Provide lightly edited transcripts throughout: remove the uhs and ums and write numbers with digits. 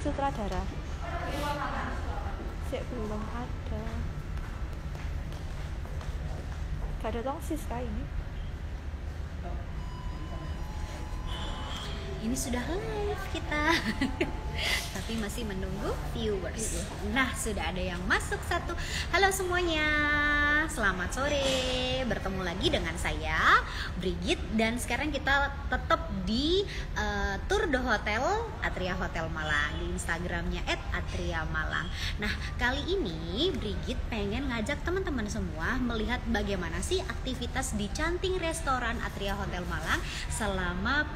Sutradara. Sik belum ada. Gak ada tongsis kah ini? Ini sudah live kita. Tapi masih menunggu viewers. Nah, sudah ada yang masuk satu. Halo semuanya, selamat sore. Bertemu lagi dengan saya Brigit. Dan sekarang kita tetap di Tour de Hotel Atria Hotel Malang. Di Instagramnya @atriamalang. Nah, kali ini Brigit pengen ngajak teman-teman semua melihat bagaimana sih aktivitas di canting restoran Atria Hotel Malang selama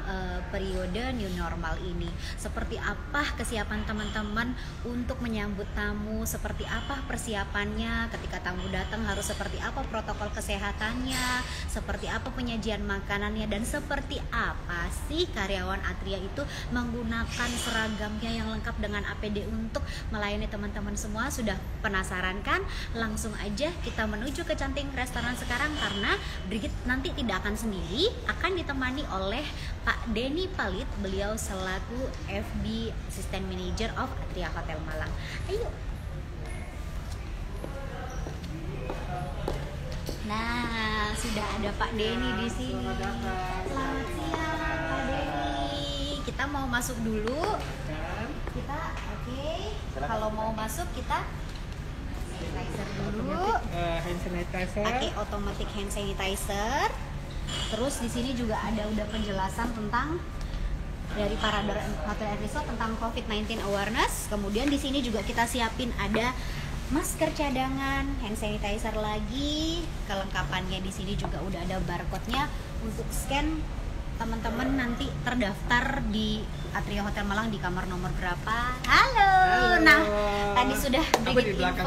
periode new normal ini. Seperti apa kesiapan teman-teman untuk menyambut tamu, seperti apa persiapannya ketika tamu datang, harus seperti apa protokol kesehatannya, seperti apa penyajian makanannya, dan seperti apa sih karyawan Atria itu menggunakan seragamnya yang lengkap dengan APD untuk melayani teman-teman semua. Sudah penasaran kan? Langsung aja kita menuju ke canting restoran sekarang, karena Brigit nanti tidak akan sendiri, akan ditemani oleh Pak Denny Palit. Beliau selaku FB Assistant Manager of Atria Hotel Malang. Ayo. Nah, sudah ada Pak Denny di sini. Selamat siang, Pak Denny. Kita mau masuk dulu. Kita oke. Kalau mau masuk kita sanitizer dulu. Hand sanitizer. Pakai automatic hand sanitizer. Terus di sini juga ada udah penjelasan tentang dari para hotel and resort tentang COVID-19 awareness. Kemudian di sini juga kita siapin ada masker cadangan, hand sanitizer lagi. Kelengkapannya di sini juga udah ada barcode-nya untuk scan. Teman-teman nanti terdaftar di Atria Hotel Malang di kamar nomor berapa? Halo. Nah, tadi sudah Brigit info.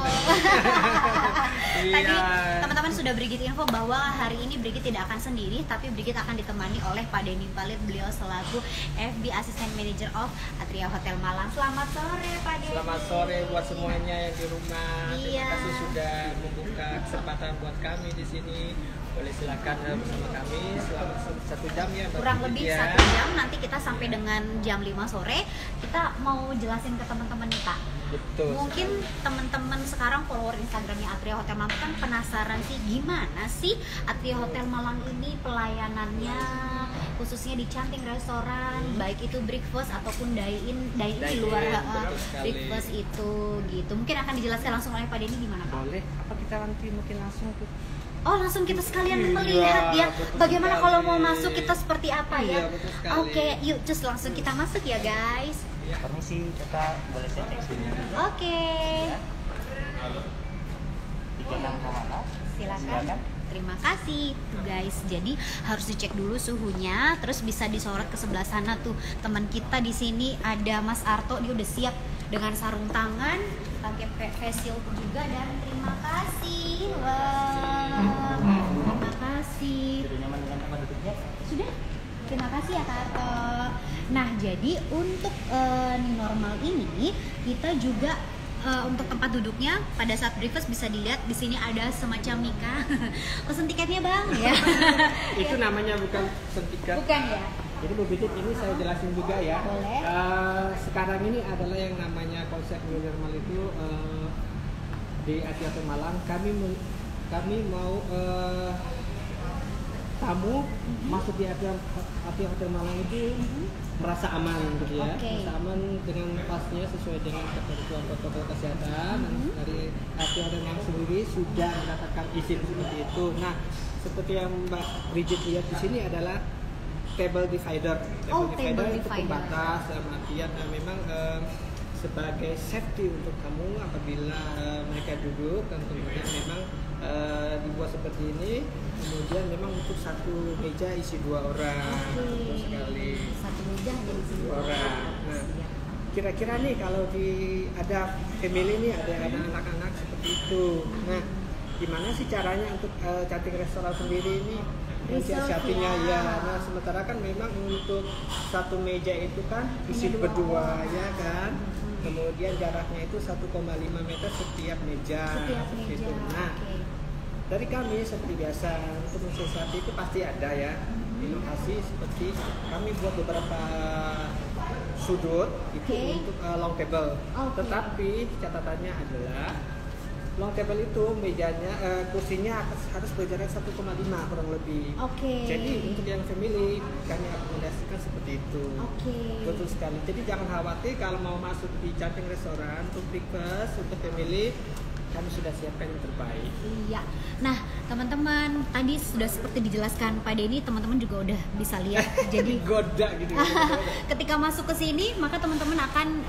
Tadi teman-teman sudah Brigit info bahwa hari ini Brigit tidak akan sendiri, tapi Brigit akan ditemani oleh Pak Denny Palit. Beliau selaku FB Assistant Manager of Atria Hotel Malang. Selamat sore Pak Denny. Selamat sore buat semuanya yang di rumah. Iya. Terima kasih sudah membuka kesempatan buat kami di sini. Boleh silakan bersama kami selama 1 jam ya. Kurang lebih 1 jam, nanti kita sampai dengan jam 5 sore. Kita mau jelasin ke teman-teman nih Pak. Betul. Mungkin teman-teman sekarang follower Instagramnya Atria Hotel Malang kan penasaran sih gimana sih Atria Hotel Malang ini pelayanannya, khususnya di canting restoran, baik itu breakfast ataupun dine-in di luar breakfast itu gitu. Mungkin akan dijelaskan langsung oleh Pak Denny gimana Pak? Boleh. Apa kita nanti mungkin langsung tuh? Oh, langsung kita sekalian melihat ya bagaimana sekali. kalau mau masuk kita seperti apa ya. Betul sekali. Oke, yuk just langsung kita masuk ya guys. Permisi, kita boleh saya cek sini. Oke. Dikenakan kemana? Silakan. Terima kasih tuh guys. Jadi harus dicek dulu suhunya, terus bisa disorot ke sebelah sana tuh. Teman kita di sini ada Mas Arto, dia udah siap dengan sarung tangan, pakai face shield juga, dan terima kasih. Wah, terima kasih. Sudah nyaman dengan tempat duduknya? Sudah. Terima kasih ya Kak Arto. Nah, jadi untuk new normal ini kita juga untuk tempat duduknya pada saat breakfast bisa dilihat di sini ada semacam mika. Pesen tiketnya Bang ya. Itu namanya bukan sertifikat. Bukan ya? Jadi Bu Bidit, ini saya jelasin juga ya. Boleh. Sekarang ini adalah yang namanya konsep new normal itu di Atria Hotel Malang. Kami mau tamu masuk di Atria Hotel Malang itu merasa aman gitu ya. Oke. Merasa aman dengan pasnya sesuai dengan ketentuan protokol kesehatan. Dan dari Atria Hotel Malang sendiri sudah mendapatkan izin seperti itu. Nah, seperti yang Mbak Bridget lihat di sini adalah table divider. Table itu divider. pembatas dalam artian memang sebagai safety untuk kamu apabila mereka duduk, dan kemudian memang dibuat seperti ini. Kemudian memang untuk satu meja isi 2 orang. Betul sekali. Satu meja hanya isi 2 orang. orang. Nah, Siap. kira-kira nih kalau ada family nih, ada anak-anak seperti itu. Nah, gimana sih caranya untuk canting restoran sendiri ini? Siasatinya ya. Nah, sementara kan memang untuk satu meja itu kan isi berdua ya kan. Kemudian jaraknya itu 1,5 meter setiap meja. Setiap meja. Gitu. Nah, dari kami seperti biasa untuk mensiasati itu pasti ada ya inovasi, seperti kami buat beberapa sudut itu Oke. untuk long table. Oke. Tetapi catatannya adalah long table itu mejanya kursinya harus berjarak 1,5 kurang lebih. Oke. Jadi untuk yang family kami rekomendasikan seperti itu. Oke. Betul sekali. Jadi jangan khawatir kalau mau masuk di Canting Restoran untuk breakfast untuk family, kami sudah siapkan yang terbaik. Iya. Nah, teman-teman, tadi sudah seperti dijelaskan Pak Denny, teman-teman juga udah bisa lihat. Jadi Goda gitu. ketika masuk ke sini, maka teman-teman akan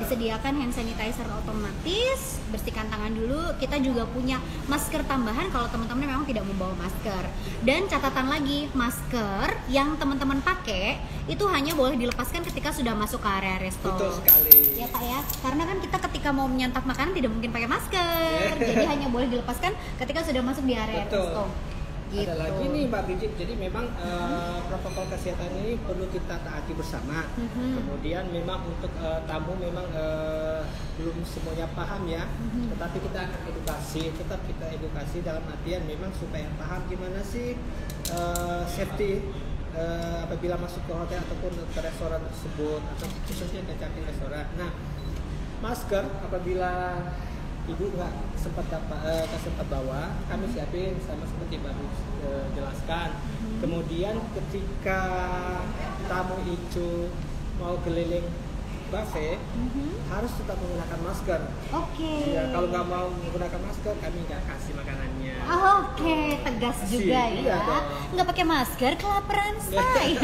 disediakan hand sanitizer otomatis, bersihkan tangan dulu. Kita juga punya masker tambahan kalau teman-teman memang tidak membawa masker. Dan catatan lagi, masker yang teman-teman pakai itu hanya boleh dilepaskan ketika sudah masuk ke area resto. Betul sekali. Ya Pak ya, karena kan kita ketika mau menyantap makanan tidak mungkin pakai masker, jadi hanya boleh dilepaskan ketika sudah masuk di area Betul. resto. Gitu. Ada lagi nih Mbak Bridget, jadi memang protokol kesehatan ini perlu kita taati bersama. Kemudian memang untuk tamu memang belum semuanya paham ya, tetapi kita akan edukasi, tetap kita edukasi dalam artian memang supaya paham gimana sih safety apabila masuk ke hotel ataupun ke restoran tersebut atau khususnya ke Canting Restoran. Nah, masker apabila ibu nggak sempat bawa, kami siapin sama seperti baru jelaskan. Kemudian ketika tamu itu mau keliling buffet, harus tetap menggunakan masker. Oke. Ya, kalau nggak mau menggunakan masker, kami nggak kasih makanannya. Oke, tegas juga Iya ya. dong. Nggak pakai masker, kelaparan saya.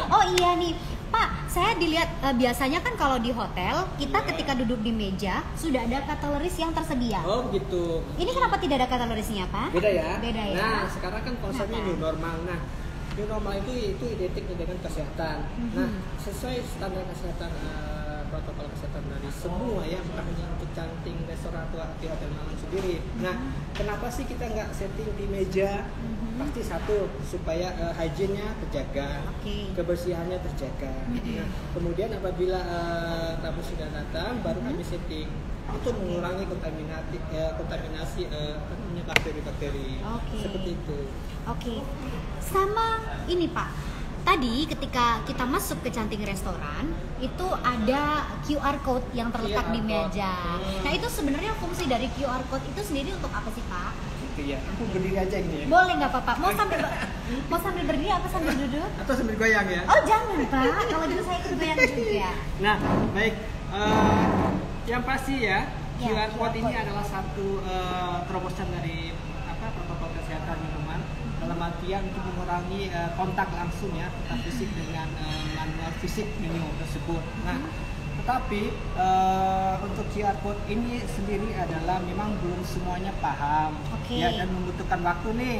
Oh iya nih, Pak, saya dilihat biasanya kan kalau di hotel kita ketika duduk di meja sudah ada cutleries yang tersedia. Oh gitu. Ini kenapa tidak ada cutleries-nya, Pak? Beda ya. Beda ya. Nah, sekarang kan konsepnya Kenapa? new normal. Nah, new normal itu identik dengan kesehatan. Nah, sesuai standar kesehatan protokol kesehatan dari semua ya, bukan hanya untuk Canting Restoran atau di Hotel Malang sendiri. Nah, kenapa sih kita nggak setting di meja? Pasti satu supaya hygiene-nya terjaga, Oke. kebersihannya terjaga. Nah, kemudian apabila tamu sudah datang, baru kami setting. Itu mengurangi kontaminasi bakteri-bakteri. Oke. Seperti itu. Oke. Sama ini, Pak. Tadi ketika kita masuk ke Canting Restoran, itu ada QR code yang terletak QR di code. meja. Nah, itu sebenarnya fungsi dari QR code itu sendiri untuk apa sih, Pak? Gitu ya. Aku berdiri aja gini ya. Boleh nggak, Pak? Mau sambil berdiri apa sambil duduk? Atau sambil goyang ya. Oh, jangan, Pak. Kalau gitu saya ikut goyang juga. Nah, baik. Yang pasti ya, Ya, QR code ini QR code. adalah satu terobosan dari protokol kesehatan minuman dalam artian untuk mengurangi kontak langsung ya, kontak fisik dengan manual fisik minum tersebut. Nah, tetapi untuk QR code ini sendiri adalah memang belum semuanya paham. Oke. Ya, dan membutuhkan waktu nih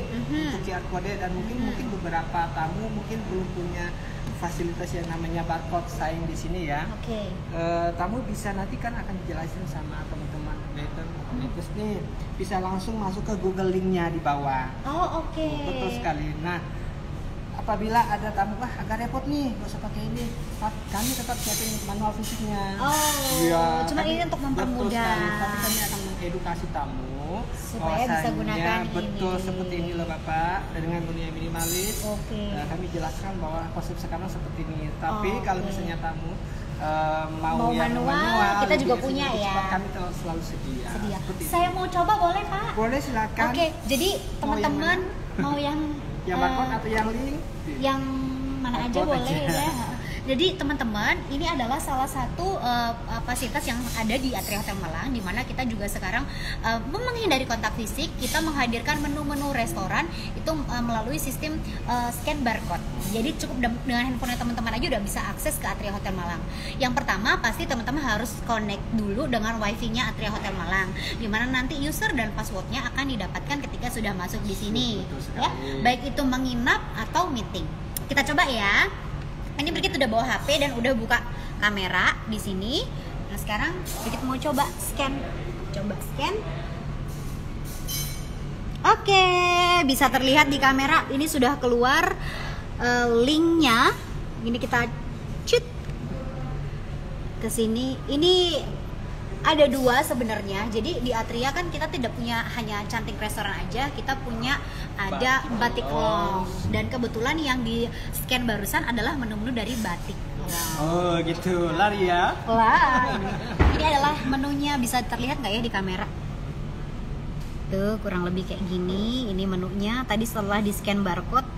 untuk QR code, dan mungkin beberapa tamu mungkin belum punya fasilitas yang namanya barcode sign di sini ya. Oke. Tamu bisa nanti kan akan dijelasin sama teman-teman Netus nih, bisa langsung masuk ke Google Link-nya di bawah. Oh, oke. Betul sekali. Nah, apabila ada tamu agak repot nih, nggak usah pakai ini, kami tetap siapin manual fisiknya. Oh, Iya, cuma kami- ini untuk betul mempermudah. sekali. Tapi kami akan mengedukasi tamu Supaya bisa bahwasanya gunakan betul ini. seperti ini loh Bapak, dengan dunia minimalis. Oke. Kami jelaskan bahwa konsep sekarang seperti ini. Tapi Oh, kalau oke. misalnya tamu Mau yang manual, kita juga lebih punya sedikit ya. cepat, kami selalu sedia. Sedia. Seperti itu. Saya mau coba boleh, Pak? Boleh silakan. Oke, jadi Mau yang teman-teman mau yang Yang barcode atau yang link? yang mana aja Barcode boleh aja. ya. Jadi teman-teman, ini adalah salah satu fasilitas yang ada di Atria Hotel Malang, di mana kita juga sekarang menghindari kontak fisik. Kita menghadirkan menu-menu restoran itu melalui sistem scan barcode. Jadi cukup dengan handphonenya teman-teman aja udah bisa akses ke Atria Hotel Malang. Yang pertama pasti teman-teman harus connect dulu dengan wifi-nya Atria Hotel Malang, di mana nanti user dan passwordnya akan didapatkan ketika sudah masuk di sini. Betul sekali. Ya, baik itu menginap atau meeting. Kita coba ya. Ini Brigit udah bawa HP dan udah buka kamera di sini. Nah, sekarang Brigit mau coba scan. Coba scan. Oke, bisa terlihat di kamera. Ini sudah keluar linknya. Ini kita cut ke sini. Ini ada dua sebenarnya. Jadi di Atria kan kita tidak punya hanya Canting Restoran aja, kita punya ada Batik Lounge. Dan kebetulan yang di scan barusan adalah menu-menu dari Batik Oh gitu, lari ya. Wah, ini adalah menunya, bisa terlihat nggak ya di kamera? Tuh, kurang lebih kayak gini. Ini menunya. Tadi setelah di scan barcode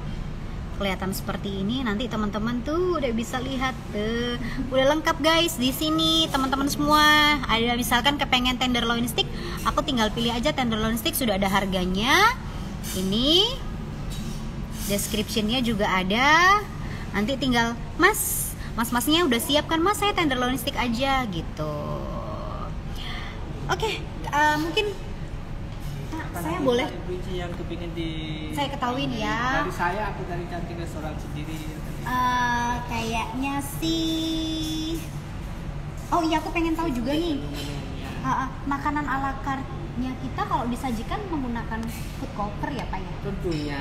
kelihatan seperti ini. Nanti teman-teman tuh udah bisa lihat tuh. Udah lengkap guys di sini, teman-teman semua. Ada misalkan kepengen tenderloin steak, aku tinggal pilih aja tenderloin steak, sudah ada harganya. Ini description-nya juga ada. Nanti tinggal Mas-masnya udah siap kan Mas, saya tenderloin steak aja gitu. Oke, mungkin saya boleh yang kepingin saya ketahuin ya. Dari saya atau dari Cantik Restoran sendiri? Kayaknya sih. Oh iya, aku pengen tahu juga nih. Makanan ala carte-nya kita kalau disajikan menggunakan food cover ya Pak ya? Tentunya.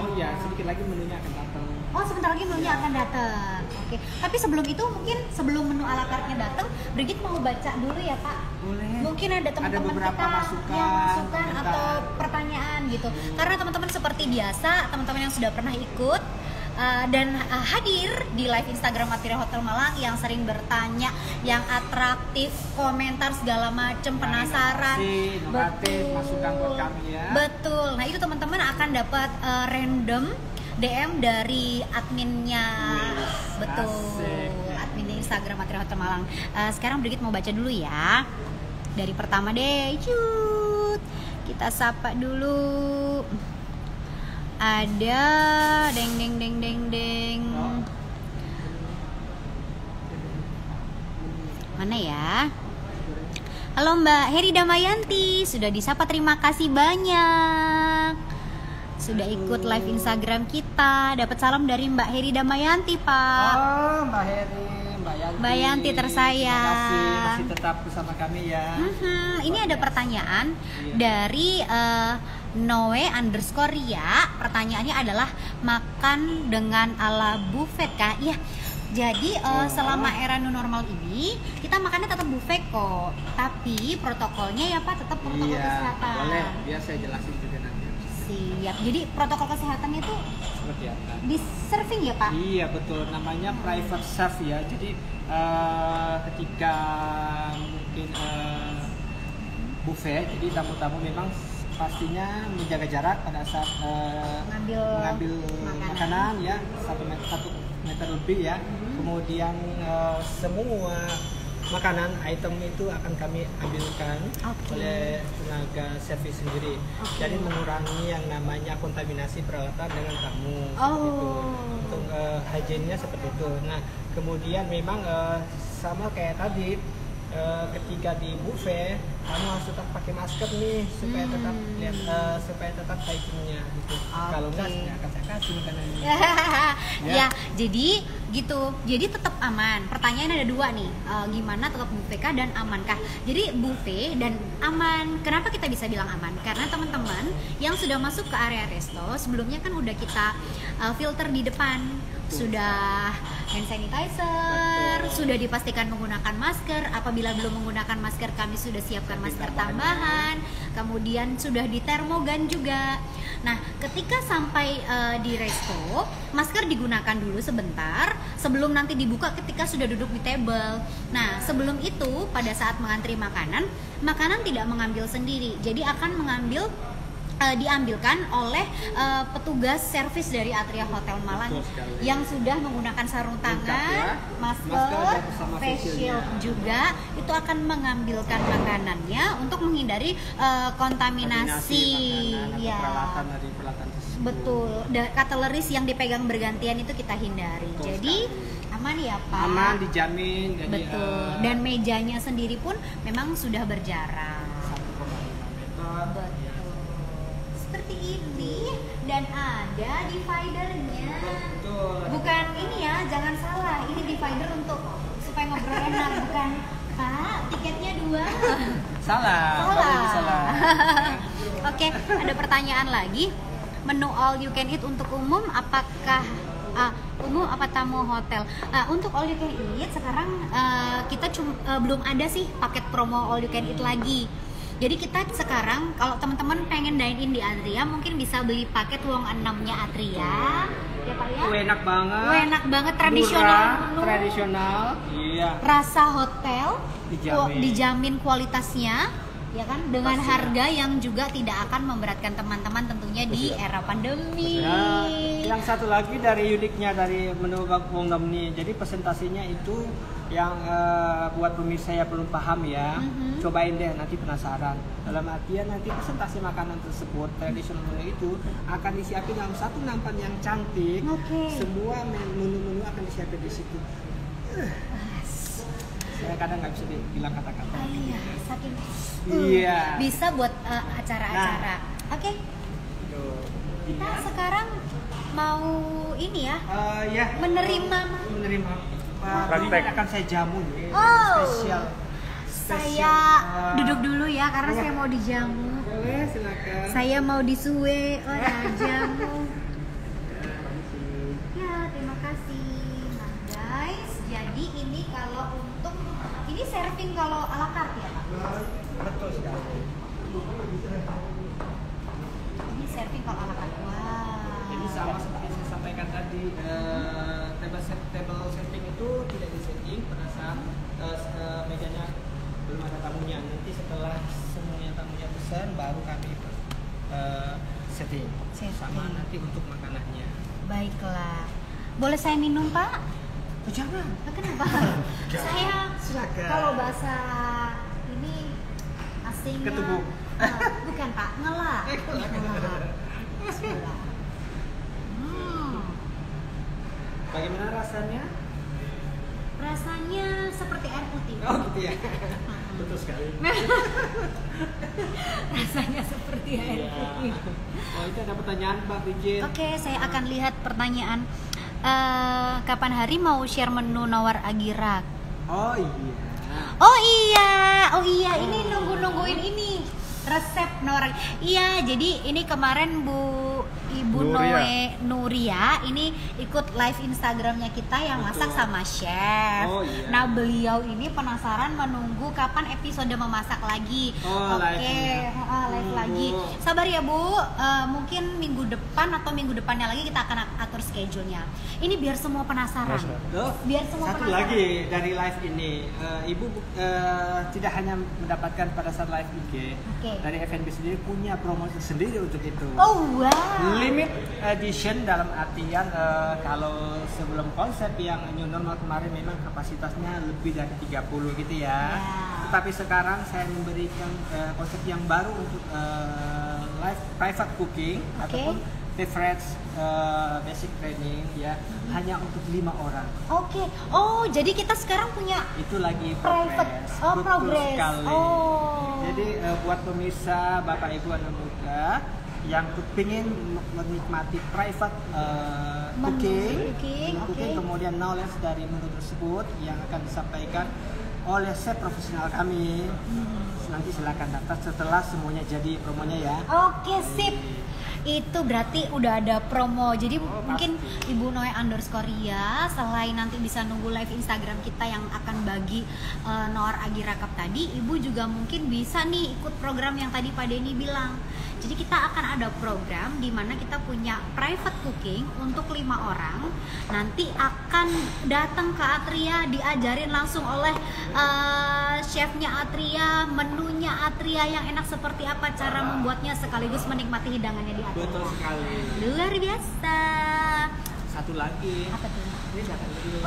Oh ya, sedikit lagi menunya akan datang. Oh, sebentar lagi menunya akan datang. Oke. Tapi sebelum itu, mungkin sebelum menu ala carte-nya datang, Brigit mau baca dulu ya Pak. Boleh. Mungkin ada teman-teman beberapa kita masukan, yang masukan komentar. atau pertanyaan gitu. Karena teman-teman seperti biasa, teman-teman yang sudah pernah ikut dan hadir di live Instagram Atria Hotel Malang, yang sering bertanya, yang atraktif, komentar segala macam, penasaran. Inovatif, masukan buat kami ya. Betul. Nah, itu teman-teman akan dapat random DM dari adminnya. Betul. Asik. Admin di Instagram Atria Hotel Malang. Sekarang Brigit mau baca dulu ya. Dari pertama deh. Cut. Kita sapa dulu. Ada deng. Mana ya? Halo Mbak Heri Damayanti, sudah disapa, terima kasih banyak. Sudah ikut live Instagram kita. Dapat salam dari Mbak Heri Damayanti, Pak. Oh, Mbak Heri, Mbak Yanti tersayang. Terima kasih masih tetap bersama kami ya. Ini ada pertanyaan dari Noe_Ria. Pertanyaannya adalah makan dengan ala buffet kah? Iya. Jadi selama era new normal ini kita makannya tetap buffet kok, tapi protokolnya ya Pak tetap protokol kesehatan. Boleh, biar saya jelasin juga nanti. Siap. Jadi protokol kesehatannya itu Seperti apa? di serving ya Pak? Iya betul, namanya private chef ya. Jadi ketika mungkin buffet, jadi tamu-tamu memang pastinya menjaga jarak pada saat mengambil makanan ya, 1 meter lebih ya. Kemudian semua makanan item itu akan kami ambilkan oleh tenaga servis sendiri. Jadi mengurangi yang namanya kontaminasi peralatan dengan tamu. Gitu. Untuk hygiene-nya seperti itu. Nah, kemudian memang sama kayak tadi, ketika di buffet kamu harus tetap pakai masker nih supaya tetap lihat supaya tetap hygiene-nya gitu. Kalau enggak saya akan kasih makanannya. Ya, jadi gitu. Jadi tetap aman. Pertanyaan ada 2 nih. Gimana tetap buffet kah dan aman kah? Jadi buffet dan aman. Kenapa kita bisa bilang aman? Karena teman-teman yang sudah masuk ke area resto sebelumnya kan udah kita filter di depan. Sudah hand sanitizer, sudah dipastikan menggunakan masker. Apabila belum menggunakan masker, kami sudah siapkan masker tambahan. Kemudian sudah di termogan juga. Nah, ketika sampai di resto, masker digunakan dulu sebentar sebelum nanti dibuka ketika sudah duduk di table. Nah, sebelum itu pada saat mengantri makanan tidak mengambil sendiri. Jadi akan diambilkan oleh petugas servis dari Atria Hotel Malang yang sudah menggunakan sarung tangan, masker, face shield juga. Itu akan mengambilkan makanannya untuk menghindari kontaminasi ya. Peralatan tersebut. Betul. Cutleries yang dipegang bergantian itu kita hindari. Betul jadi aman ya Pak. Aman, dijamin. Jadi, betul. Dan mejanya sendiri pun memang sudah berjarak. 1,5 meter. Betul. Seperti ini, dan ada dividernya. Betul. Bukan ini ya, jangan salah. Ini divider untuk supaya ngobrol enak, bukan Pak. Tiketnya 2. Salah. Oke, ada pertanyaan lagi. Menu all you can eat untuk umum apakah umum apa tamu hotel? Untuk all you can eat sekarang kita belum ada sih paket promo all you can eat lagi. Jadi kita sekarang kalau teman-teman pengen dine in di Atria mungkin bisa beli paket ruang 6-nya Atria ya Pak ya. Enak banget. Enak banget, tradisional Murah, menu. tradisional. Iya. Rasa hotel, Dijamin. dijamin kualitasnya, ya kan, dengan Pasti. harga yang juga tidak akan memberatkan teman-teman tentunya di era pandemi. Nah, yang satu lagi dari uniknya dari menu Wong Dam nih, jadi presentasinya itu yang buat pemirsa yang belum paham ya, cobain deh, nanti penasaran. Dalam artian nanti presentasi makanan tersebut, tradisional menu itu akan disiapin dalam satu nampan yang cantik. Oke. Semua menu-menu akan disiapin di situ. Saya kadang nggak bisa bilang kata-kata. Iya, saking Iya. bisa buat acara-acara. Oke, kita sekarang mau ini ya, Ya. menerima. Praktek akan saya jamu nih, Oh. spesial. Saya duduk dulu ya karena saya mau dijamu. Boleh, silakan. Saya mau disuwe orang jamu. Ya, terima kasih. Nah, guys, jadi ini kalau untuk ini serving kalau ala carte ya, Pak? Betul sekali. Ini serving kalau ala carte. Wah. Jadi sama seperti saya sampaikan tadi, table setting itu tidak disetting pada saat mejanya belum ada tamunya. Nanti setelah semuanya tamunya pesan, baru kami setting. Sama nanti untuk makanannya. Baiklah. Boleh saya minum, Pak? Oh, jangan. Kenapa? Saya Silakan. kalau bahasa ini asingnya Ketubuk. bukan Pak, ngelak. Bismillah. Bagaimana rasanya? Rasanya seperti air putih. Oh gitu ya. Betul sekali. Rasanya seperti air putih. Oh, itu ada pertanyaan Mbak Bridget. Oke, saya akan lihat pertanyaan. Kapan hari mau share menu nawar agirak? Oh iya. Oh iya, ini nungguin ini resep nawar. Iya, jadi ini kemarin Ibu Nuria ini ikut live Instagramnya kita yang Betul. masak sama chef. Oh, iya. Nah, beliau ini penasaran menunggu kapan episode memasak lagi. Oh, Oke, live-nya. live lagi. Sabar ya Bu, mungkin minggu depan atau minggu depannya lagi kita akan atur schedule-nya. Ini biar semua penasaran. Loh, Biar semua satu penasaran. lagi dari live ini, Ibu tidak hanya mendapatkan pada saat live IG, Oke. dari FNB sendiri punya promosi sendiri untuk itu. Oh wow. Limit edition dalam artian kalau sebelum konsep yang new normal kemarin memang kapasitasnya lebih dari 30 gitu ya. Tetapi sekarang saya memberikan konsep yang baru untuk live private cooking ataupun beverage basic training ya, hanya untuk 5 orang. Oke. Oh, jadi kita sekarang punya Itu lagi private. progress. Oh, Betul progress. sekali. Oh. Jadi buat pemirsa Bapak Ibu anak muda yang kepingin menikmati private cooking, oke. kemudian knowledge dari menu tersebut yang akan disampaikan oleh chef profesional kami. Nanti silakan daftar setelah semuanya jadi promonya ya. Oke, sip. Itu berarti udah ada promo. Jadi mungkin Ibu Noe _Ria selain nanti bisa nunggu live Instagram kita yang akan bagi Nawar Agirakap tadi, Ibu juga mungkin bisa nih ikut program yang tadi Pak Denny bilang. Jadi kita akan ada program di mana kita punya private cooking untuk 5 orang. Nanti akan datang ke Atria, diajarin langsung oleh chefnya Atria, menunya Atria yang enak seperti apa, cara membuatnya sekaligus menikmati hidangannya di Atria. Betul sekali. Luar biasa. Satu lagi. Apa tuh? Ini jangan dulu.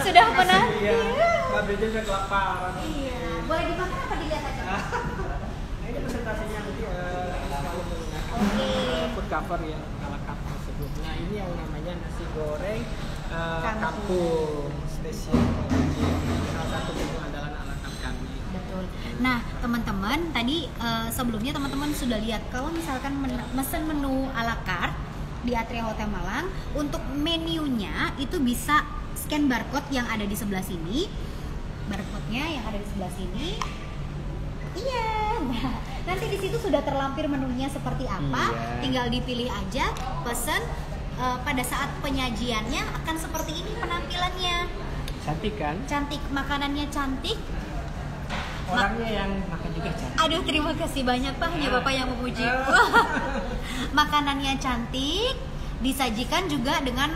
Sudah pernah? Iya. Mbak Bridget udah kelaparan. Iya. Boleh dimakan apa dilihat aja? Nah, ini presentasinya nanti selalu menggunakan Oke. food cover ya, ala carte tersebut. Nah, ini yang namanya nasi goreng Kampung. kampung spesial produksi. Salah satu menu andalan ala carte kami. Betul. Nah, teman-teman, tadi sebelumnya teman-teman sudah lihat kalau misalkan mesen menu ala carte di Atria Hotel Malang, untuk menunya itu bisa scan barcode yang ada di sebelah sini. Barcode-nya yang ada di sebelah sini. Iya. Nah, nanti di situ sudah terlampir menunya seperti apa. Iya. Tinggal dipilih aja, pesen. Pada saat penyajiannya akan seperti ini penampilannya. Cantik kan? Cantik, makanannya cantik. Orangnya yang makan juga cantik. Aduh, terima kasih banyak Pak, hanya Bapak yang memuji. Makanannya cantik disajikan juga dengan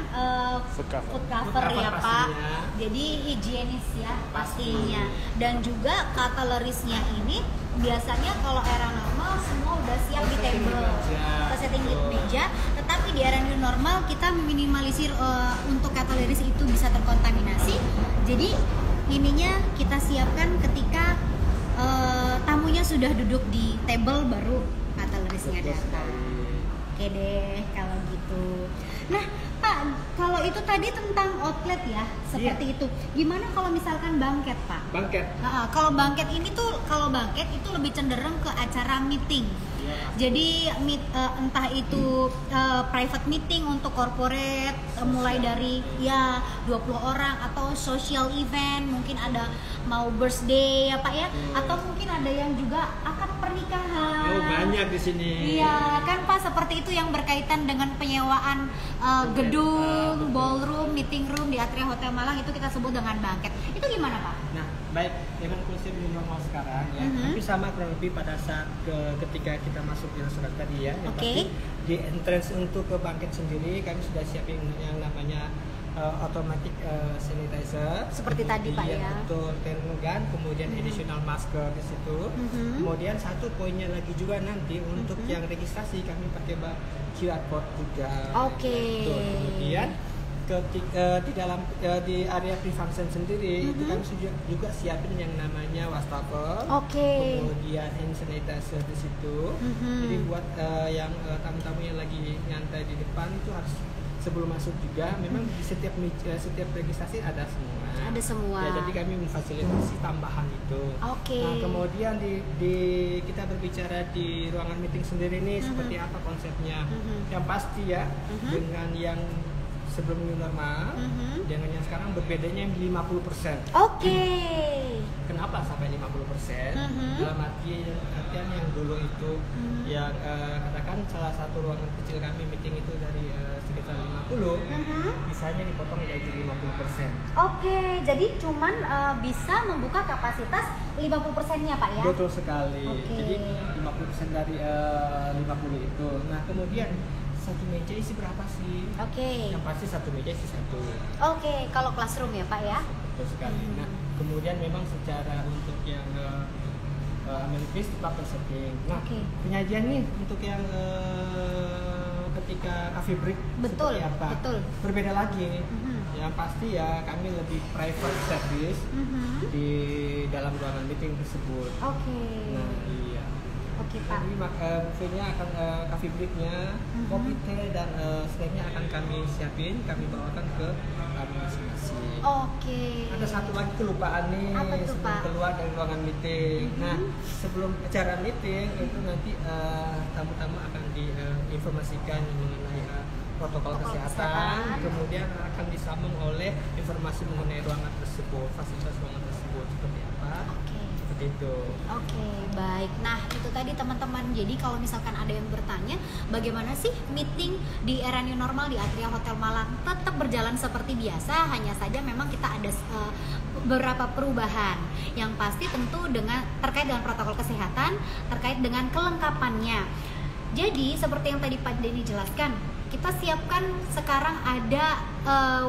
Food cover. food cover Food cover ya Pak. pastinya. Jadi higienis ya pastinya. Dan juga cutleries-nya ini biasanya kalau era normal semua udah siap di Setting table, meja. setting di Betul. meja. Tetapi di era new normal kita minimalisir untuk cutleries itu bisa terkontaminasi. Jadi ininya kita siapkan ketika tamunya sudah duduk di table baru cutleries-nya Betul datang. sekali. Oke deh kalau gitu. Nah Pak, kalau itu tadi tentang outlet ya, seperti itu. Gimana kalau misalkan banket Pak? Bangket. Kalau banket ini tuh, kalau banket itu lebih cenderung ke acara meeting. Jadi entah itu private meeting untuk corporate, mulai dari ya 20 orang, atau social event, mungkin ada mau birthday ya Pak ya, atau mungkin ada yang juga akad pernikahan. Oh, banyak di sini. Iya kan Pak, seperti itu yang berkaitan dengan penyewaan gedung, ballroom, meeting room di Atria Hotel Malang, itu kita sebut dengan banket. Itu gimana Pak? Nah, baik, dengan konsep new normal sekarang ya, tapi sama kurang lebih pada saat ketika kita masuk di restoran tadi ya, yang Oke. pasti di entrance untuk ke banket sendiri kami sudah siapin yang namanya automatic sanitizer. Seperti tadi, Pak, Kemudian ya. Betul, termogan, kemudian additional masker di situ. Kemudian satu poinnya lagi juga nanti untuk yang registrasi kami pakai QR code juga. Oke. Betul. Kemudian ketika di dalam di area pre-function sendiri itu kami juga siapin yang namanya wastafel, Oke. kemudian hand sanitizer di situ. Jadi buat yang tamu-tamu yang lagi nyantai di depan itu harus sebelum masuk juga memang di setiap registrasi ada semua. Ada semua. Ya, jadi kami memfasilitasi tambahan itu. Oke. Nah, kemudian di kita berbicara di ruangan meeting sendiri nih seperti apa konsepnya. Yang pasti ya dengan yang sebelum new normal dengan yang sekarang berbedanya 50%. Oke. Kenapa sampai 50%? Dalam artian yang dulu itu yang katakan salah satu ruangan kecil kami meeting itu dari sekitar 50, bisanya dipotong jadi 50%. Oke, jadi cuman bisa membuka kapasitas 50%-nya Pak ya? Betul sekali. Oke. Jadi 50% dari 50 itu. Nah, kemudian satu meja isi berapa sih? Oke. Yang pasti satu meja isi satu. Oke, kalau classroom ya Pak ya? Betul sekali. Nah, kemudian memang secara untuk yang amenities tetap tersetting. Nah, Oke. penyajian nih untuk yang ketika coffee break Betul, seperti apa? betul. Berbeda lagi. Yang pasti ya kami lebih private service di dalam ruangan meeting tersebut. Oke. Nah, iya. Oke Pak. Jadi buffetnya akan coffee breaknya, kopi teh dan snacknya akan kami siapin, kami bawakan ke tamu masing-masing. Oke. Ada satu lagi kelupaan nih Apa tuh, sebelum Pak? keluar dari ruangan meeting. Nah, sebelum acara meeting itu nanti tamu-tamu akan diinformasikan mengenai protokol kesehatan, kemudian akan disambung oleh informasi mengenai ruangan tersebut, fasilitas ruangan tersebut seperti apa. Oke. Seperti itu. Oke, baik. Nah, itu tadi teman-teman. Jadi kalau misalkan ada yang bertanya, bagaimana sih meeting di era new normal di Atria Hotel Malang? Tetap berjalan seperti biasa, hanya saja memang kita ada beberapa perubahan. Yang pasti tentu terkait dengan protokol kesehatan, terkait dengan kelengkapannya. Jadi, seperti yang tadi Pak Denny jelaskan, kita siapkan sekarang ada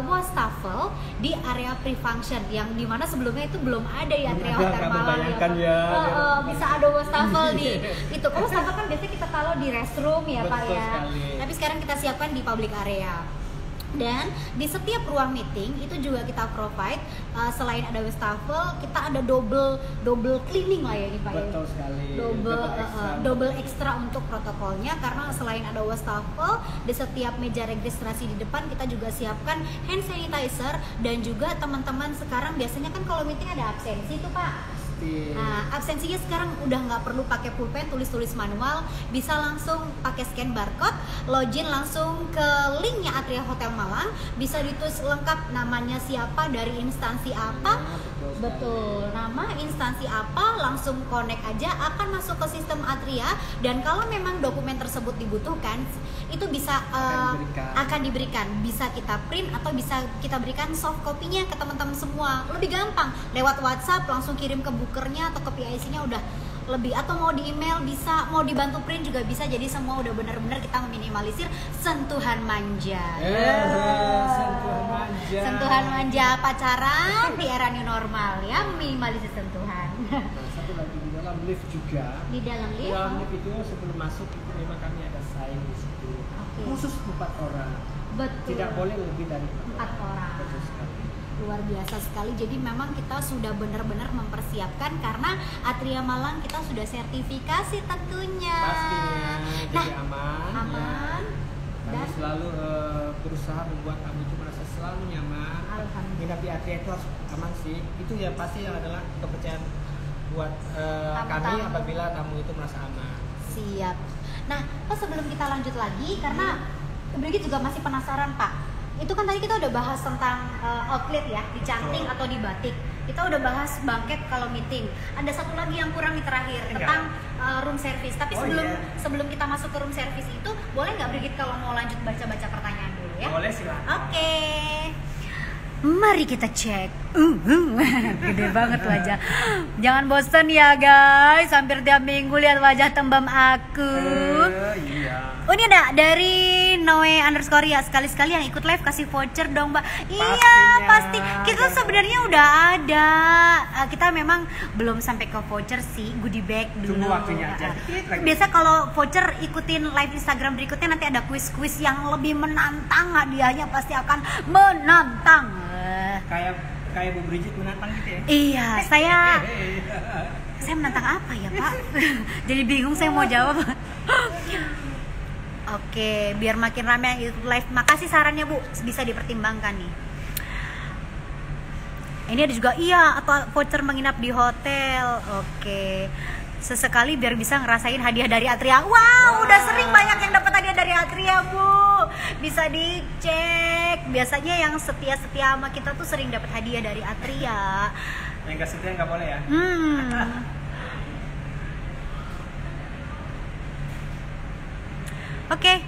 wastafel di area pre-function yang dimana sebelumnya itu belum ada ya Atria Ada, Hotel nggak Malang membayangkan Pak. ya. Bisa ada wastafel di itu. Kalau wastafel kan biasanya kita taruh di restroom ya Pak Betul ya. sekali. Tapi sekarang kita siapkan di public area. Dan di setiap ruang meeting itu juga kita provide selain ada wastafel, kita ada double cleaning lah ya ini Pak ya. Betul sekali. Double extra untuk protokolnya, karena selain ada wastafel di setiap meja registrasi di depan kita juga siapkan hand sanitizer. Dan juga teman-teman sekarang biasanya kan kalau meeting ada absensi tuh Pak. Nah, absensinya sekarang udah nggak perlu pakai pulpen, tulis manual, bisa langsung pakai scan barcode, login langsung ke linknya Atria Hotel Malang, bisa ditulis lengkap namanya siapa, dari instansi apa, betul, nama instansi apa, langsung connect aja, akan masuk ke sistem Atria. Dan kalau memang dokumen tersebut dibutuhkan, itu bisa akan diberikan, bisa kita print atau bisa kita berikan soft copy-nya ke teman-teman semua. Lebih gampang lewat WhatsApp, langsung kirim ke bookernya atau ke PIC-nya, udah lebih, atau mau di email bisa, mau dibantu print juga bisa. Jadi semua udah benar-benar kita meminimalisir sentuhan manja. Sentuhan manja. Sentuhan manja pacaran di era new normal ya, meminimalisir sentuhan. Nah, satu lagi di dalam lift juga. Di dalam Di lift. dalam lift itu sebelum masuk itu memang kami ada sign di situ. Oke. Khusus 4 orang. Betul. Tidak boleh lebih dari 4 orang. Betul sekali. Luar biasa sekali. Jadi memang kita sudah benar-benar mempersiapkan karena Atria Malang kita sudah sertifikasi tentunya. Pastinya jadi Nah, aman. aman. Ya. Kami Dan selalu berusaha membuat kamu itu merasa selalu nyaman. Alhamdulillah. Nginap di Atria itu harus aman sih. Itu ya pasti yang adalah kepercayaan buat kami Tamu-tamu. apabila tamu itu merasa aman. Siap. Nah, Pak, sebelum kita lanjut lagi karena Brigit juga masih penasaran, Pak. Itu kan tadi kita udah bahas tentang outlet ya, di canting atau di batik. Kita udah bahas bangket kalau meeting. Ada satu lagi yang kurang di terakhir tentang room service. Tapi Oh, sebelum kita masuk ke room service itu, boleh nggak Brigit kalau mau lanjut baca-baca pertanyaan dulu ya? Boleh silakan. Oke. Mari kita cek. Gede banget wajah. Jangan bosan ya guys, hampir tiap minggu lihat wajah tembam aku. Iya. Oh, ini ada dari Noe_, ya, sekali-sekali yang ikut live kasih voucher dong, Mbak. Iya, Pastinya. pasti. Kita sebenarnya udah ada. Kita memang belum sampai ke voucher sih, goodie bag dulu. Tunggu waktunya aja. Dikit lagi. Biasa kalau voucher ikutin live Instagram berikutnya nanti ada kuis-kuis yang lebih menantang, hadiahnya pasti akan menantang. Kayak Bu Brigit menantang gitu ya. Iya, saya menantang apa ya, Pak? Jadi bingung saya mau jawab. Oke, biar makin ramai yang ikut live. Makasih sarannya, Bu. Bisa dipertimbangkan nih. Ini ada juga atau voucher menginap di hotel. Oke. Sesekali biar bisa ngerasain hadiah dari Atria. Wow, udah sering banyak yang dapat hadiah dari Atria, Bu. Bisa dicek. Biasanya yang setia-setia sama kita tuh sering dapat hadiah dari Atria. Yang nggak setia nggak boleh ya. Oke.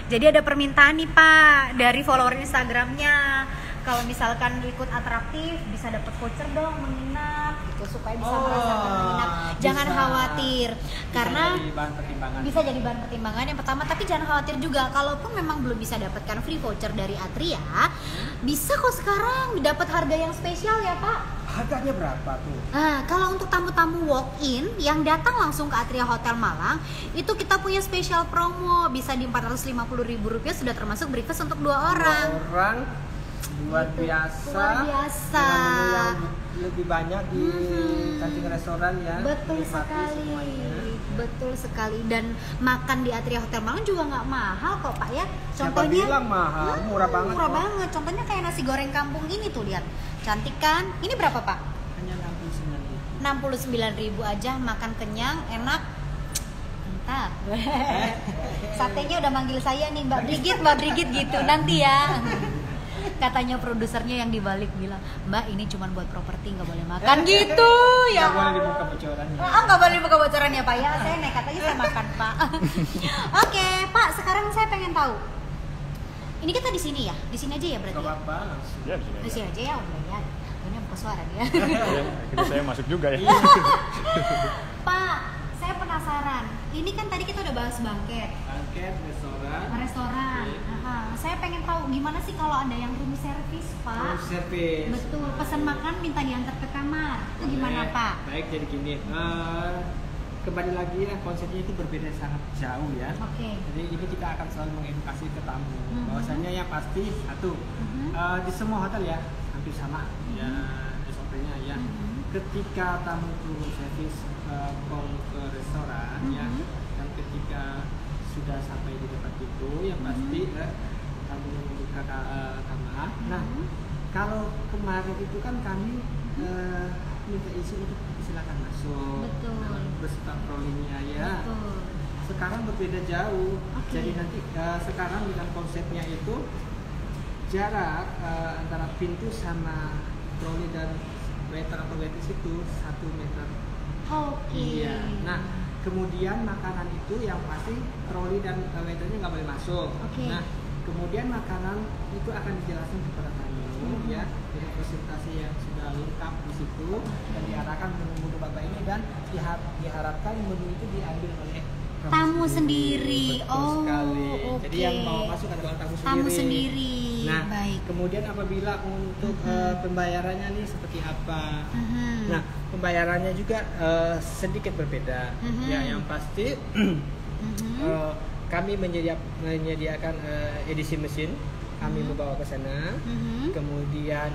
Jadi ada permintaan nih, Pak, dari follower Instagramnya. Kalau misalkan ikut atraktif bisa dapat voucher dong menginap gitu, supaya bisa merasakan menginap. Jangan bisa. khawatir karena Jadi bahan pertimbangan. bisa jadi bahan pertimbangan yang pertama, tapi jangan khawatir juga kalaupun memang belum bisa dapatkan free voucher dari Atria, bisa kok sekarang dapat harga yang spesial ya, Pak. Harganya berapa tuh? Nah, kalau untuk tamu-tamu walk-in yang datang langsung ke Atria Hotel Malang, itu kita punya spesial promo, bisa di Rp450.000 sudah termasuk breakfast untuk 2 orang. 2 orang luar Gitu. biasa. Luar biasa. Dengan menu yang lebih banyak di canting restoran ya. Betul Nikmati sekali, semuanya. betul sekali. Dan makan di Atria Hotel Malang juga nggak mahal kok, Pak ya. Siapa bilang mahal? Murah banget Murah kok. banget. Contohnya kayak nasi goreng kampung ini tuh, lihat, cantik kan? Ini berapa, Pak? Hanya 69.000. 69.000 aja, makan kenyang, enak. Mantap. Satenya udah manggil saya nih, Mbak Brigit gitu nanti ya. Katanya produsernya yang dibalik bilang, Mbak ini cuma buat properti, nggak boleh makan gitu ya. Nggak boleh dibuka bocorannya. Nggak boleh buka bocorannya, Pak ya. Saya nekat aja saya makan, Pak. Oke, Pak, sekarang saya pengen tahu. Ini kita di sini ya? Di sini aja ya berarti? Gak apa-apa langsung. Ya, di sini Di aja. sini aja ya, udah ya. Ini buka suara dia. Ya, akhirnya saya masuk juga ya. Pak, saya penasaran. Ini kan tadi kita udah bahas bangket, Bangket, restoran. restoran. Aha. Saya pengen tahu gimana sih kalau ada yang room service, Pak? Room service. Betul, pesan makan minta diantar ke kamar. Itu gimana, Boleh. Pak? Baik, jadi gini. Kembali lagi ya, konsepnya itu berbeda sangat jauh ya. Oke. Jadi ini kita akan selalu mengedukasi ke tamu. Bahwasanya yang pasti satu, Mhm. di semua hotel ya hampir sama ya SOP-nya ya. Ketika tamu itu room service call ke restoran ya, dan ketika sudah sampai di tempat itu yang pasti tamu membuka kamar. Nah, kalau kemarin itu kan kami minta izin untuk silakan masuk. Betul. Beserta prolingnya ya. Betul. Sekarang berbeda jauh. Oke. Jadi nanti sekarang dengan konsepnya itu jarak antara pintu sama troli dan waiter atau waitress itu 1 meter. Oke. Iya. Nah, kemudian makanan itu yang pasti troli dan waiternya nggak boleh masuk. Oke. Nah, kemudian makanan itu akan dijelaskan kepada tamu. ya, jadi presentasi yang sudah lengkap di situ dan diarahkan menu Bapak ini dan diharapkan menu itu diambil oleh tamu sendiri. Betul sekali. Oke. Jadi yang mau masuk adalah tamu sendiri. Tamu sendiri. Nah, baik. kemudian apabila untuk pembayarannya nih seperti apa? Mhm. Nah, pembayarannya juga sedikit berbeda. Ya, yang pasti kami menyediakan edisi mesin. Kami membawa ke sana. Kemudian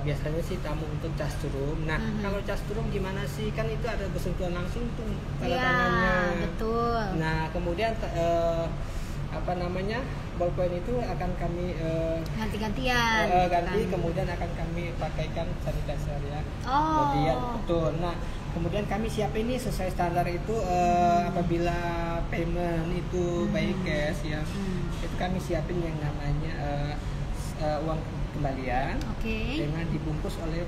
biasanya sih tamu untuk cas turun. Nah, kalau cas turun gimana sih? Kan itu ada bersentuhan langsung tuh tanda tangannya. Betul. Nah, kemudian ballpoint itu akan kami Ganti-gantian. ganti, kan? kemudian akan kami pakaikan sanitizer ya. Oh. Kemudian betul. Nah, kemudian kami siapin ini sesuai standar itu apabila payment itu by cash ya. Itu kami siapin yang namanya uang kembalian dengan dibungkus oleh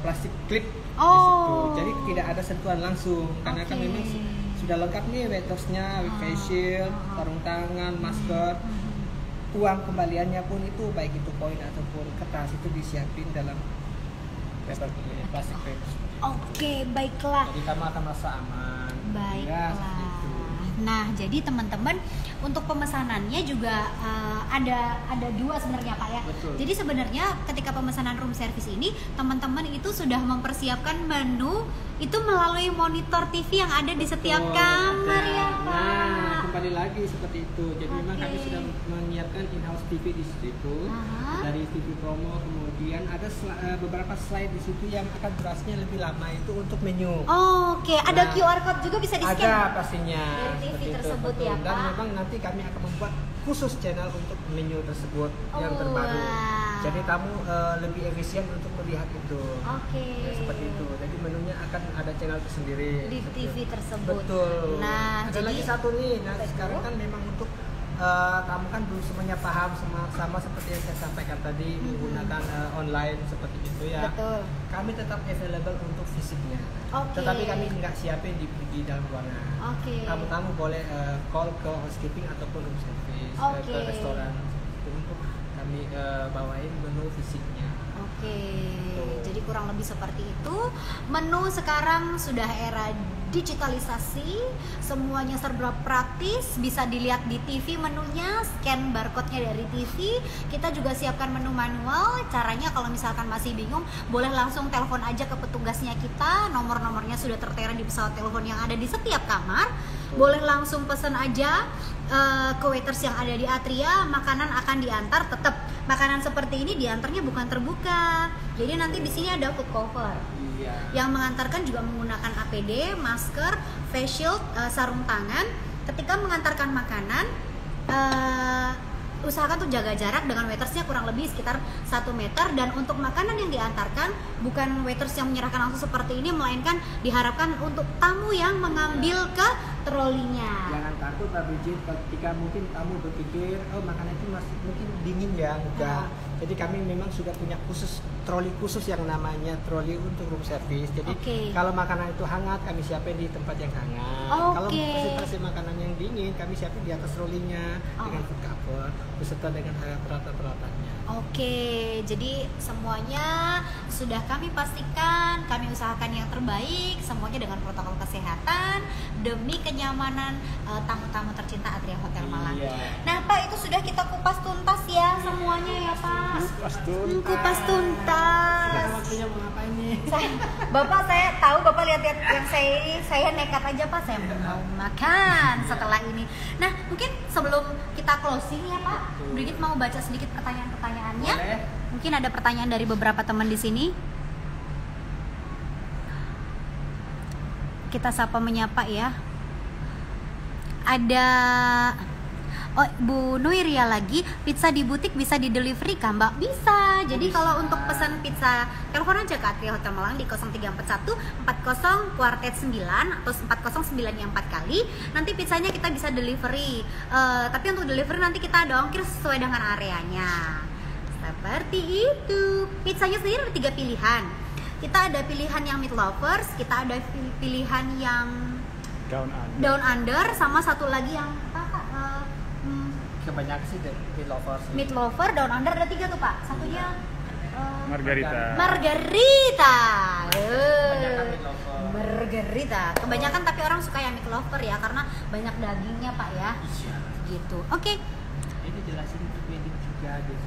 plastik clip di situ. Jadi tidak ada sentuhan langsung karena kan memang sudah lengkap nih waitersnya, face shield, sarung tangan, masker. Uang kembaliannya pun itu baik itu koin ataupun kertas itu disiapin dalam paper plastik clip. Oke, baiklah. Jadi kamu akan merasa aman. Baiklah. Ya, seperti itu. Nah, jadi teman-teman untuk pemesanannya juga ada dua sebenarnya Pak ya. Betul. Jadi sebenarnya ketika pemesanan room service ini teman-teman itu sudah mempersiapkan menu itu melalui monitor TV yang ada di setiap kamar ya Pak. Nah, kembali lagi seperti itu. Jadi memang kami sudah menyiapkan in-house TV di situ. Dari TV promo, kemudian ada beberapa slide di situ yang akan durasinya lebih lama itu untuk menu. Oke, ada QR code juga bisa di-scan. Ada pastinya. Dari TV seperti itu, tersebut betul. ya, Dan Pak. memang nanti kami akan membuat khusus channel untuk menu tersebut yang terbaru. Jadi tamu lebih efisien untuk melihat itu. Oke. Ya, seperti itu. Jadi menunya akan ada channel tersendiri Di seperti TV itu. tersebut. Betul. Nah, ada jadi lagi satu nih. Nah, sekarang kan memang untuk kamu kan belum semuanya paham sama seperti yang saya sampaikan tadi menggunakan online seperti itu ya. Betul. Kami tetap available untuk fisiknya. Oke. Tetapi kami nggak siapin di dalam ruangan. Oke. Tamu-tamu boleh call ke housekeeping ataupun room service ke restoran itu untuk kami bawain menu fisiknya. Oke, jadi kurang lebih seperti itu. Menu sekarang sudah era digitalisasi, semuanya serba praktis, bisa dilihat di TV menunya, scan barcode-nya dari TV. Kita juga siapkan menu manual. Caranya kalau misalkan masih bingung, boleh langsung telepon aja ke petugasnya kita. Nomor-nomornya sudah tertera di pesawat telepon yang ada di setiap kamar. Boleh langsung pesan aja ke waiters yang ada di Atria, makanan akan diantar. Tetap makanan seperti ini diantarnya bukan terbuka. Jadi nanti di sini ada food cover. Iya. Yang mengantarkan juga menggunakan APD, masker, face shield, sarung tangan. Ketika mengantarkan makanan, usahakan tuh jaga jarak dengan waitersnya kurang lebih sekitar 1 meter. Dan untuk makanan yang diantarkan bukan waiters yang menyerahkan langsung seperti ini, melainkan diharapkan untuk tamu yang mengambil ke trolinya. Jangan takut Mbak Bridget ketika mungkin tamu berpikir makanan itu masih mungkin dingin ya, enggak. Jadi kami memang sudah punya troli khusus yang namanya troli untuk room service. Jadi kalau makanan itu hangat kami siapin di tempat yang hangat. Kalau presentasi makanan yang dingin kami siapin di atas trolinya dengan food cover beserta dengan peralatan-peralatannya. Oke, jadi semuanya sudah kami pastikan, kami usahakan yang terbaik, semuanya dengan protokol kesehatan demi kenyamanan tamu-tamu tercinta Atria Hotel Malang. Nah Pak, itu sudah kita kupas tuntas ya semuanya ya Pak. Kupas tuntas. Waktunya mau ngapain nih? Bapak, saya tahu Bapak lihat-lihat yang saya ini, saya nekat aja Pak, saya mau makan setelah ini. Nah, mungkin sebelum kita closing ya Pak, Brigit mau baca sedikit pertanyaan-pertanyaannya. Boleh. Mungkin ada pertanyaan dari beberapa teman di sini. Kita sapa menyapa ya. Ada Bu Nuiria lagi, pizza di butik bisa di delivery kah Mbak? Bisa. Jadi kalau untuk pesan pizza, telepon aja ke Atria Hotel Malang di 0341 40 kuartet 9 atau 409 yang 4 kali. Nanti pizzanya kita bisa delivery. Tapi untuk delivery nanti kita ada ongkir sesuai dengan areanya. Seperti itu. Pizzanya sendiri ada 3 pilihan. Kita ada pilihan yang meat lovers, kita ada pilihan yang down under, sama satu lagi yang Kebanyakan sih meat lovers. meat lover, down under ada 3 tuh Pak. Satunya Margarita. Margarita. Kebanyakan meat lover. Margarita. Kebanyakan tapi orang suka yang meat lover ya karena banyak dagingnya Pak ya. Iya. Gitu. Oke. Ini jelasin untuk wedding juga gitu.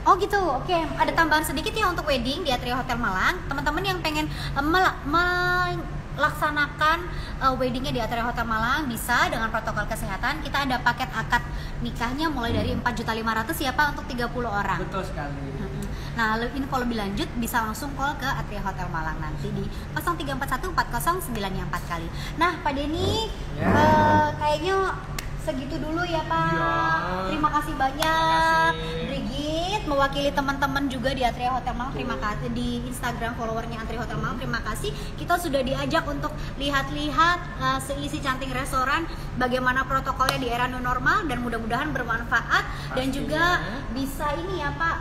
Oh gitu, oke. Ada tambahan sedikit ya untuk wedding di Atria Hotel Malang. Teman-teman yang pengen melaksanakan weddingnya di Atria Hotel Malang bisa dengan protokol kesehatan. Kita ada paket akad nikahnya mulai dari 4.500.000 ya Pak untuk 30 orang. Betul sekali. Nah, info lebih lanjut bisa langsung call ke Atria Hotel Malang nanti di 0341 409 4 kali. Nah, Pak Denny, kayaknya segitu dulu ya Pak. Ya. Terima kasih banyak. Terima kasih. Brigit mewakili teman-teman juga di Atria Hotel Malang. Terima kasih di Instagram followernya Atria Hotel Malang. Terima kasih. Kita sudah diajak untuk lihat-lihat seisi cantik restoran, bagaimana protokolnya di era new normal dan mudah-mudahan bermanfaat dan juga bisa ini ya Pak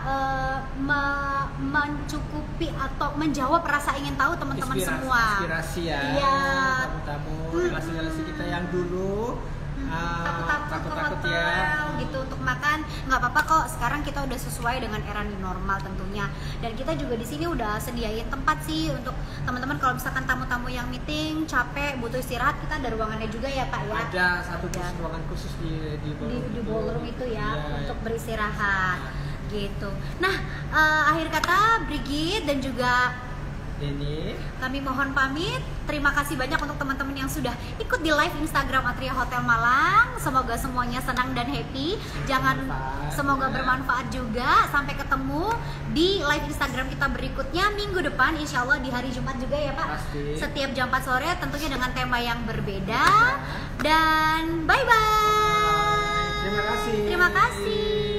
mencukupi atau menjawab rasa ingin tahu teman-teman semua. Inspirasi ya. Iya. Tamu-tamu relasi-relasi kita yang dulu takut-takut ke hotel gitu untuk makan nggak apa-apa kok, sekarang kita udah sesuai dengan era new normal tentunya, dan kita juga di sini udah sediain tempat sih untuk teman-teman kalau misalkan tamu-tamu yang meeting capek butuh istirahat, kita ada ruangannya juga ya Pak ya. Ada satu ruangan khusus di ballroom itu ya, ya untuk beristirahat gitu. Nah, akhir kata Brigit dan juga ini kami mohon pamit. Terima kasih banyak untuk teman-teman yang sudah ikut di live Instagram Atria Hotel Malang. Semoga semuanya senang dan happy. Semoga bermanfaat juga. Sampai ketemu di live Instagram kita berikutnya minggu depan, insya Allah di hari Jumat juga ya Pak. Pasti. Setiap jam 4 sore tentunya dengan tema yang berbeda. Dan bye bye. Terima kasih. Terima kasih.